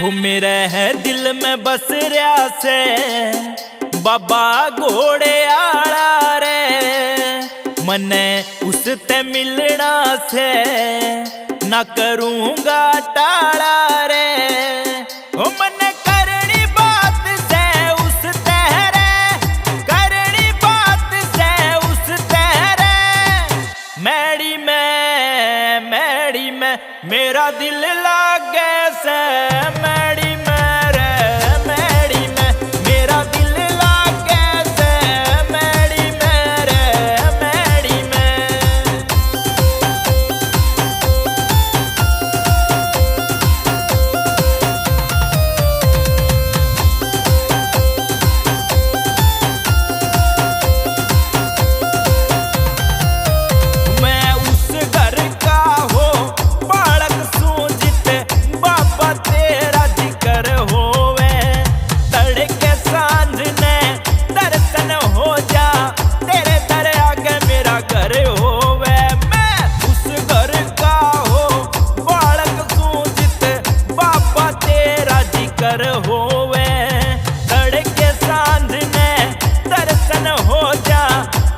वो मेरे है दिल में बस रहा से बाबा घोड़े आला रे। मने उसते मिलना से ना करूँगा टाला रे। ओ मने करनी बात से उस तेरे, करनी बात से उस तेरे। मैडी में मेरा दिल लागे से मैडी में रे, मैडी में मेरा दिल लागे से मैडी में रे, मैडी में। मैं उस घर का हो बालक सूझते बाबा तेरा जिक्र होवे। तड़के सांझ ने दर्शन हो जा तेरे दर आगे मेरा घर होवे। मैं उस घर का हो बालक सूझते बाबा तेरा जिक्र होवे। तड़के सांझ ने दर्शन हो जा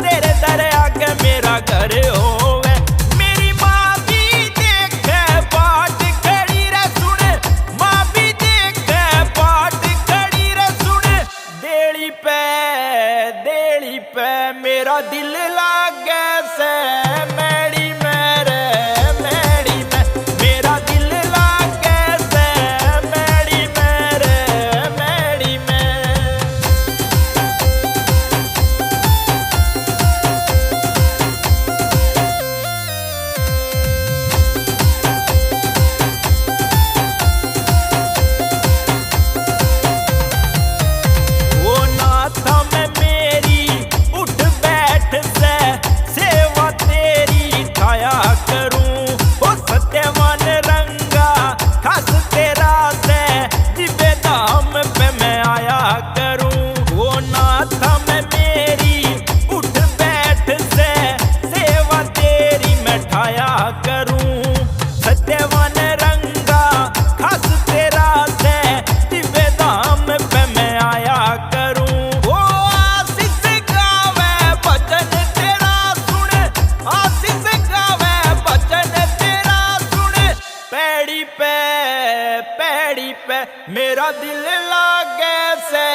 तेरे दर आगे मेरा घर होवे। मेरी माँ भी देखे बाट खड़ी रे सुन, माँ भी देखे बाट खड़ी रे सुन। देली पे मेरा दिल लागे से मैडी में रे, मैडी में मेरा दिल लागे से मैडी में रे, मैडी में। वो नाथा में मेरी उठ बैठ से सेवा तेरी ठाया करूं। वो सत्यवान रंगा खास तेरा से जिबे दाम पे मैं आया करूं। वो नाथा में मेरी उठ बैठ से सेवा तेरी मैं ठाया करूं। सत्यवान रंगा खास तेरा से जिबे दाम पे मैं आया करूं। वो आशीष गावे भजन तेरा सुन, आशीष गावे भजन तेरा सुन। पैड़ी पे मेरा दिल लागे से